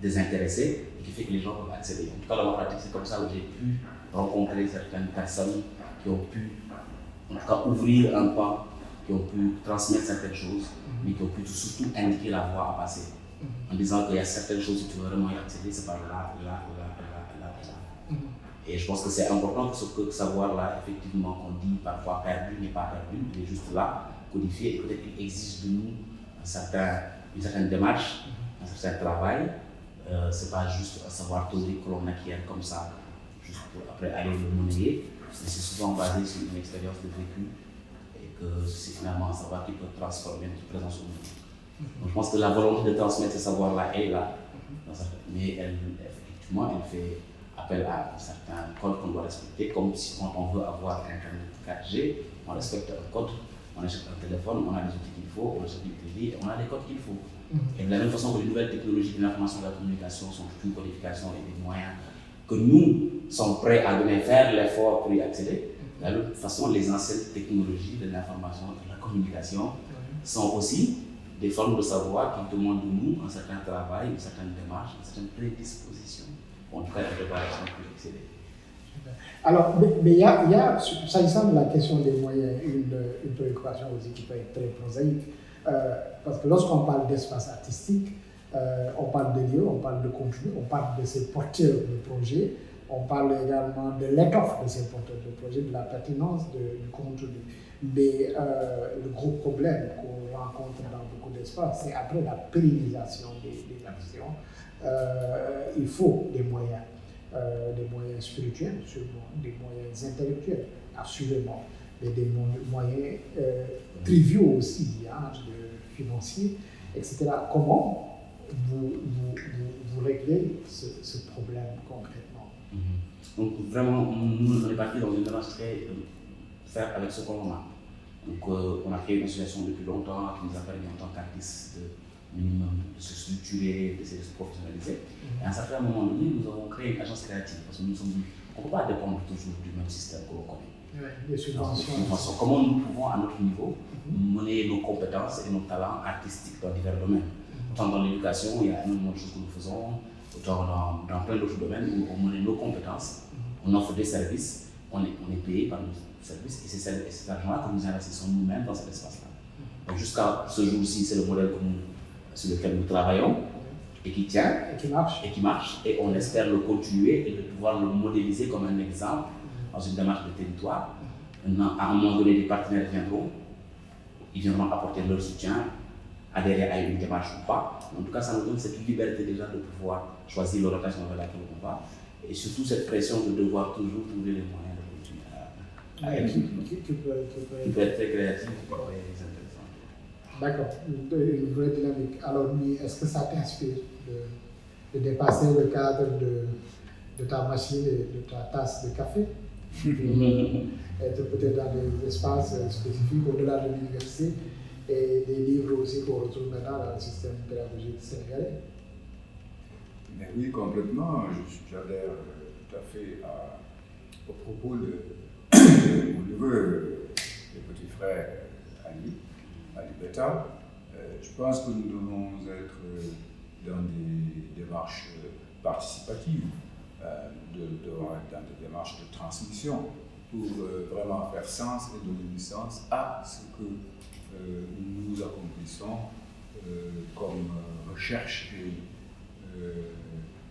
désintéressée et qui fait que les gens peuvent accéder. En tout cas, dans ma pratique, c'est comme ça que j'ai pu rencontrer certaines personnes qui ont pu, en tout cas, ouvrir un pan, qui ont pu transmettre certaines choses, mais qui ont pu surtout indiquer la voie à passer. En disant qu'il y a certaines choses, si tu veux vraiment y accéder, c'est par là. Et je pense que c'est important que ce savoir-là, effectivement, qu'on dit parfois perdu, n'est pas perdu, il est juste là, codifié, et peut-être qu'il exige de nous une certaine démarche, un certain travail. C'est pas juste un savoir théorique que l'on acquiert comme ça, juste pour après aller le monnayer, mais c'est souvent basé sur une expérience de vécu, et que c'est finalement un savoir qui peut transformer notre présence au monde. Donc je pense que la volonté de transmettre ce savoir-là est là, mais effectivement, elle fait appel à un certain code qu'on doit respecter, comme si quand on veut avoir Internet 4G, on respecte un code on achète un téléphone, on a les outils qu'il faut, on achète une télé, on a les codes qu'il faut. Et de la même façon que les nouvelles technologies de l'information et de la communication sont toute une codification et des moyens que nous sommes prêts à donner, faire l'effort pour y accéder, de la même façon, les anciennes technologies de l'information et de la communication sont aussi des formes de savoir qui demandent de nous un certain travail, une certaine démarche, une certaine prédisposition, en tout cas une préparation pour y accéder. Alors, mais il y a, s'agissant de la question des moyens, une préoccupation aussi qui peut être très prosaïque. Parce que lorsqu'on parle d'espace artistique, on parle de lieux, on parle de contenu, on parle de ces porteurs de projets, on parle également de l'étoffe de ces porteurs de projets, de la pertinence du contenu. Mais le gros problème qu'on rencontre dans beaucoup d'espaces, c'est après la pérennisation des actions, il faut des moyens spirituels, sûrement, des moyens intellectuels, assurément, mais des moyens triviaux aussi, hein, financiers, etc. Comment vous réglez ce problème concrètement? Donc vraiment, nous on est parti dans une démarche très faire avec ce qu'on a. Donc on a créé une association depuis longtemps qui nous a permis en tant qu'artistes minimum de se structurer, d'essayer de se professionnaliser. Et à un certain moment donné, nous avons créé une agence créative parce que nous sommes dit, on ne peut pas dépendre toujours du même système que l'on connaît. Les subventions. Comment nous pouvons, à notre niveau, mener nos compétences et nos talents artistiques dans divers domaines. Autant dans l'éducation, il y a énormément de choses que nous faisons, autant dans plein d'autres domaines où on mène nos compétences, on offre des services, on est payé par nos services et c'est cet argent-là que nous investissons nous-mêmes dans cet espace-là. Donc jusqu'à ce jour-ci, c'est le modèle sur lequel nous travaillons et qui tient et qui marche et on espère le continuer et de pouvoir le modéliser comme un exemple dans une démarche de territoire. Maintenant, à un moment donné, des partenaires viendront, ils viendront apporter leur soutien, adhérer à une démarche ou pas. En tout cas, ça nous donne cette liberté déjà de pouvoir choisir l'orientation vers laquelle on va et surtout cette pression de devoir toujours trouver les moyens de continuer à être qui peut être très créatif, qui peut être très intéressant. D'accord, une vraie dynamique. Alors, est-ce que ça t'inspire de dépasser le cadre de ta machine et de ta tasse de café? Être peut-être dans des espaces spécifiques au-delà de l'université et des livres aussi qu'on retrouve maintenant dans le système pédagogique sénégalais? Mais oui, complètement. J'adhère tout à fait au propos de mon neveu, le petit frère Ali Beta. Je pense que nous devons être dans des démarches participatives, nous devons être dans des démarches de transmission pour vraiment faire sens et donner du sens à ce que nous accomplissons comme recherche et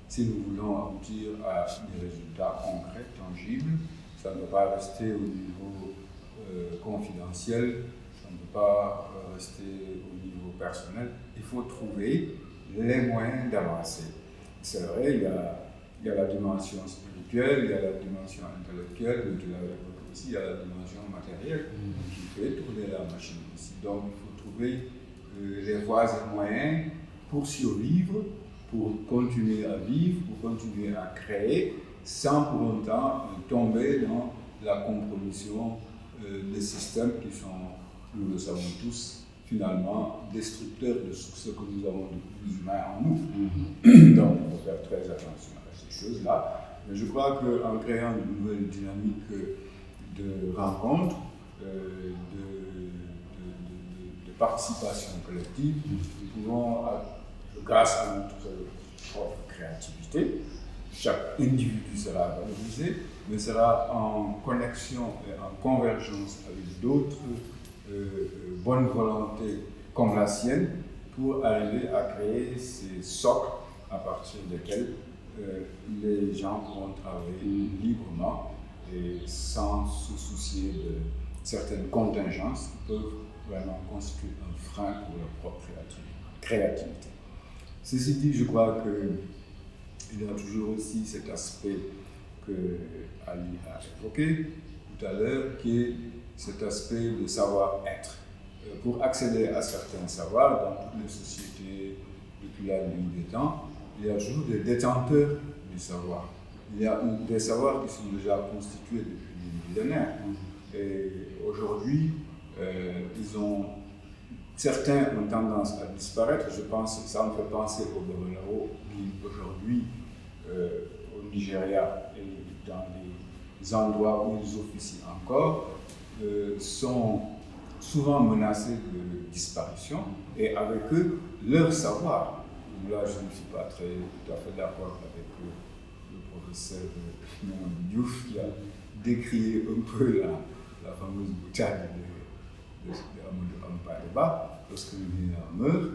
si nous voulons aboutir à des résultats concrets, tangibles, ça ne doit pas rester au niveau confidentiel, ça ne peut pas rester au niveau personnel. Il faut trouver les moyens d'avancer. C'est vrai, il y a la dimension spirituelle, il y a la dimension intellectuelle, mais tu l'as évoqué aussi, il y a la dimension matérielle qui fait tourner la machine aussi. Donc il faut trouver les voies et moyens pour survivre, pour continuer à vivre, pour continuer à créer, sans pour autant tomber dans la compromission des systèmes qui sont, nous le savons tous, finalement destructeurs de ce que nous avons de plus humain en nous. Donc il faut faire très attention à ces choses-là. Mais je crois qu'en créant une nouvelle dynamique de rencontres, de participation collective, nous pouvons, grâce à notre propre créativité, chaque individu sera valorisé, mais sera en connexion et en convergence avec d'autres bonnes volontés comme la sienne pour arriver à créer ces socles à partir desquels les gens pourront travailler librement et sans se soucier de certaines contingences qui peuvent vraiment constituer un frein pour leur propre créativité. Ceci dit, je crois qu'il y a toujours aussi cet aspect que Ali a évoqué tout à l'heure, qui est cet aspect de savoir-être. Pour accéder à certains savoirs, dans toutes les sociétés depuis la nuit des temps, il y a toujours des détenteurs du savoir. Il y a des savoirs qui sont déjà constitués depuis des millénaires. Et aujourd'hui, Certains ont tendance à disparaître. Je pense que ça me fait penser aux Babalawo qui aujourd'hui au Nigeria et dans les endroits où ils officient encore sont souvent menacés de disparition et avec eux leur savoir. Là, je ne suis pas tout à fait d'accord avec le professeur Diouf qui a décrié un peu la fameuse boutade de Amadou Ampadeba. Lorsque le vieux meurt,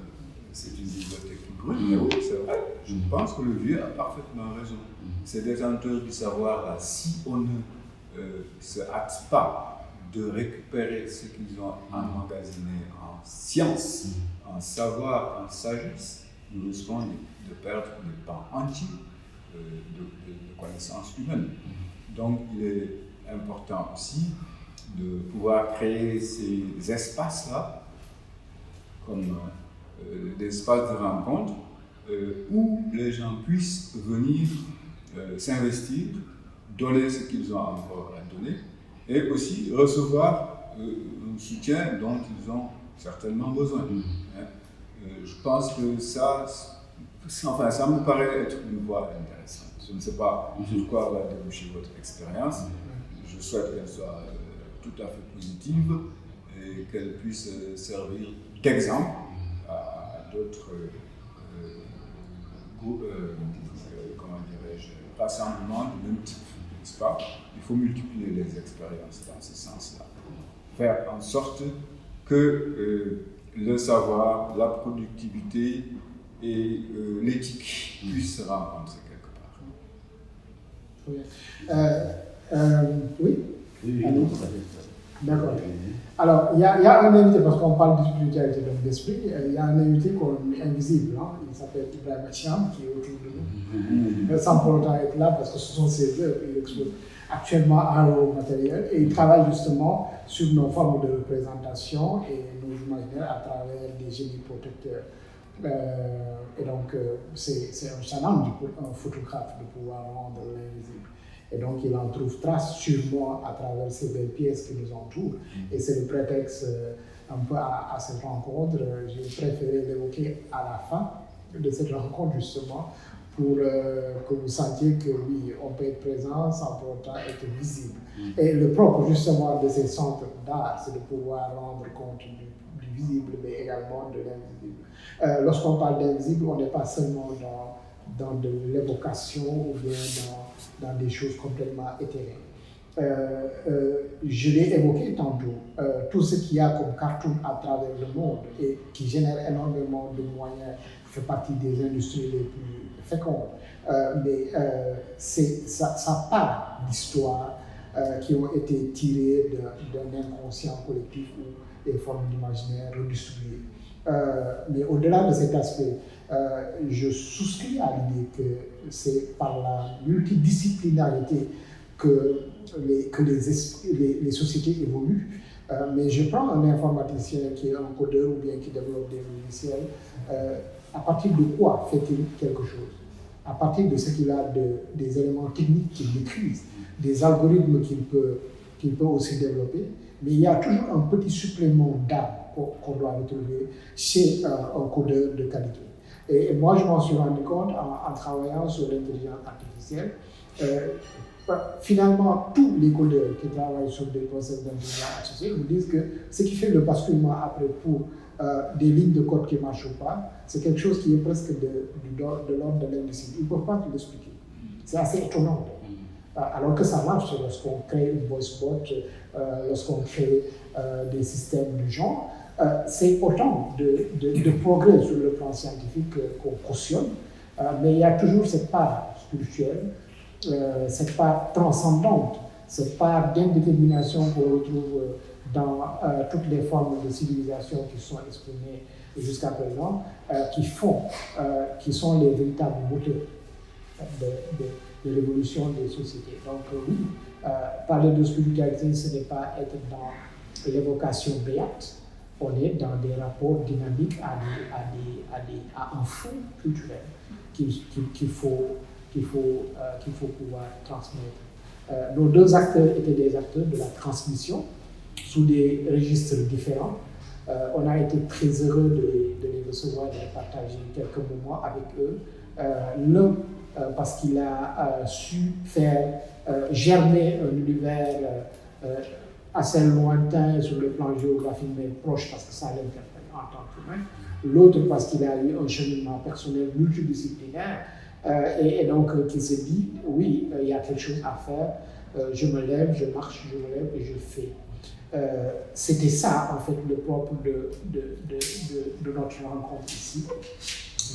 c'est une bibliothèque qui brûle. Mais oui, c'est vrai. Je pense que le vieux a parfaitement raison. Ces détenteurs du savoir, là, si on ne se hâte pas de récupérer ce qu'ils ont emmagasiné en science, en savoir, en sagesse, nous risquons de perdre des pans entiers de connaissances humaines. Donc, il est important aussi de pouvoir créer ces espaces-là comme des espaces de rencontre où les gens puissent venir s'investir, donner ce qu'ils ont encore à donner et aussi recevoir un soutien dont ils ont certainement besoin. Je pense que ça me paraît être une voie intéressante. Je ne sais pas sur quoi va déboucher votre expérience. Je souhaite qu'elle soit tout à fait positive et qu'elle puisse servir d'exemple à d'autres rassemblements de même type, n'est-ce pas? Il faut multiplier les expériences dans ce sens-là. Faire en sorte que le savoir, la productivité et l'éthique puissent se rencontrer quelque part. Oui. Oui, d'accord. Alors, il y a un invité, parce qu'on parle de spiritualité donc d'esprit, il y a un invité invisible, hein, il s'appelle Ibrahima Thiam, qui est autour de nous. Sans pour autant être là, parce que ce sont ses œuvres, il expose actuellement art matériel, et il travaille justement sur nos formes de représentation et nos imaginaires à travers des génies protecteurs. Et donc, c'est un challenge pour un photographe de pouvoir rendre l'invisible. Et donc, il en trouve trace sûrement à travers ces belles pièces qui nous entourent. Et c'est le prétexte un peu à cette rencontre. J'ai préféré l'évoquer à la fin de cette rencontre, justement, pour que vous sentiez que oui, on peut être présent sans pour autant être visible. Et le propre, justement, de ces centres d'art, c'est de pouvoir rendre compte du visible, mais également de l'invisible. Lorsqu'on parle d'invisible, on n'est pas seulement dans de l'évocation ou bien dans des choses complètement éthérées. Je l'ai évoqué tantôt, tout ce qu'il y a comme cartoon à travers le monde et qui génère énormément de moyens fait partie des industries les plus fécondes. Mais ça part d'histoires qui ont été tirées d'un inconscient collectif ou des formes d'imaginaire redistribuées. Mais au-delà de cet aspect, je souscris à l'idée que c'est par la multidisciplinarité que les sociétés évoluent. Mais je prends un informaticien qui est un codeur ou bien qui développe des logiciels. À partir de quoi fait-il quelque chose? À partir de ce qu'il a des éléments techniques qu'il maîtrise, des algorithmes qu'il peut aussi développer. Mais il y a toujours un petit supplément d'âme qu'on doit retrouver chez un codeur de qualité. Et moi, je m'en suis rendu compte en travaillant sur l'intelligence artificielle. Finalement, tous les codeurs qui travaillent sur des process d'intelligence artificielle nous disent que ce qui fait le basculement après pour des lignes de code qui ne marchent pas, c'est quelque chose qui est presque de l'ordre de l'indicible. Ils ne peuvent pas te l'expliquer. C'est assez étonnant. Alors que ça marche lorsqu'on crée une voice bot, lorsqu'on crée des systèmes du genre. C'est autant de progrès sur le plan scientifique qu'on cautionne, mais il y a toujours cette part spirituelle, cette part transcendante, cette part d'indétermination qu'on retrouve dans toutes les formes de civilisation qui sont exprimées jusqu'à présent, qui sont les véritables moteurs de l'évolution des sociétés. Donc oui, parler de spiritualité, ce n'est pas être dans l'évocation béate. On est dans des rapports dynamiques à un fond culturel qu'il faut pouvoir transmettre. Nos deux acteurs étaient des acteurs de la transmission, sous des registres différents. On a été très heureux de les recevoir, de les partager quelques moments avec eux. L'un, parce qu'il a su faire germer un univers assez lointain sur le plan géographique, mais proche parce que ça l'interpelle en tant qu'humain. L'autre, parce qu'il a eu un cheminement personnel multidisciplinaire et donc qui s'est dit, oui, il y a quelque chose à faire, je me lève, je marche, je me lève et je fais. C'était ça, en fait, le propre de notre rencontre ici,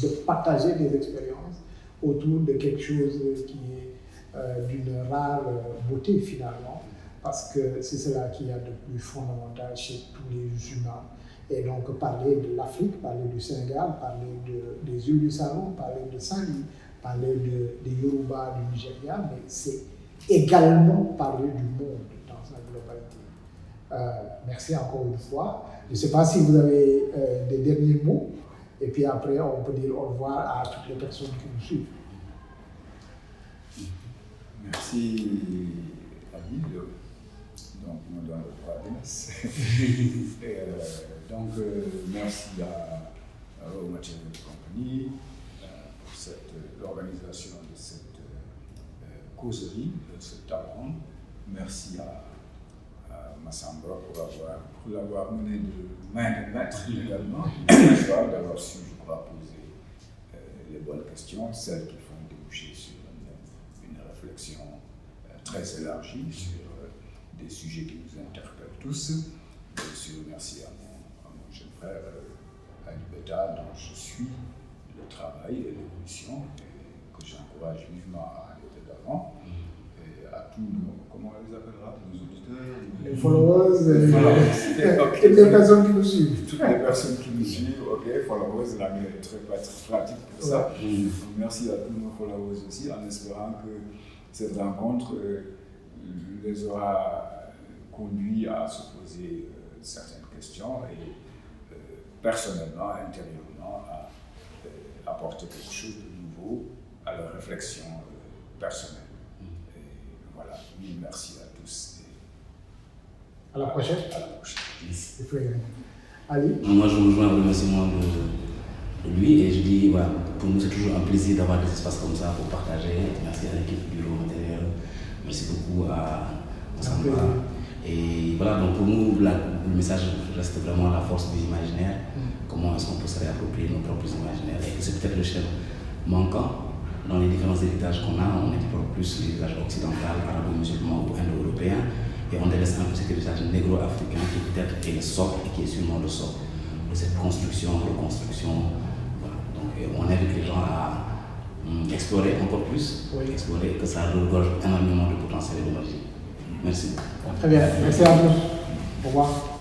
de partager des expériences autour de quelque chose qui est d'une rare beauté, finalement, parce que c'est cela qu'il y a de plus fondamental chez tous les humains. Et donc, parler de l'Afrique, parler du Sénégal, parler des îles du Saloum, parler de Saint-Louis, parler des Yoruba, du Nigeria, mais c'est également parler du monde dans sa globalité. Merci encore une fois. Je ne sais pas si vous avez des derniers mots, et puis après, on peut dire au revoir à toutes les personnes qui nous suivent. Merci, Adil. Donc, on me donne le droit de laisser. Donc, merci au Mathieu de compagnie pour l'organisation de cette causerie, de ce talent. Merci à Massamba pour l'avoir mené de main de maître également, d'avoir su, je crois, poser les bonnes questions, celles qui font déboucher sur une réflexion très élargie sur des sujets qui nous interpellent tous. Bien sûr, merci à mon jeune frère Ali Beta, dont je suis le travail et l'évolution, et que j'encourage vivement à aller de l'avant. Et à tous nos, comment on les appellera, nos auditeurs, les followers, okay. Toutes les personnes qui nous suivent. Toutes les personnes qui nous suivent, ok, followers, l'anglais est très pratique pour ça. Merci à tous nos followers aussi, en espérant que cette rencontre les aura conduits à se poser certaines questions et personnellement, intérieurement, à apporter quelque chose de nouveau à leur réflexion personnelle. Et voilà, mille merci à tous. À la prochaine. À la prochaine. Ali. Moi, je rejoins le remerciement de lui et je dis, voilà, pour nous, c'est toujours un plaisir d'avoir des espaces comme ça pour partager. Merci à l'équipe du bureau matériel. Merci beaucoup à Samba. Et voilà, donc pour nous, le message reste vraiment la force des imaginaires. Comment est-ce qu'on peut se réapproprier nos propres imaginaires. Et que c'est peut-être le chef manquant dans les différents héritages qu'on a. On explore plus l'héritage occidental, arabo-musulman ou indo-européen. Et on délaisse un peu cet héritage négro-africain qui peut-être est le socle et qui est sûrement le socle de cette construction, reconstruction. Voilà. Donc on invite les gens à explorer encore plus, explorer que ça regorge énormément de potentiel et de magie. Merci. Très bien, merci à vous. Au revoir.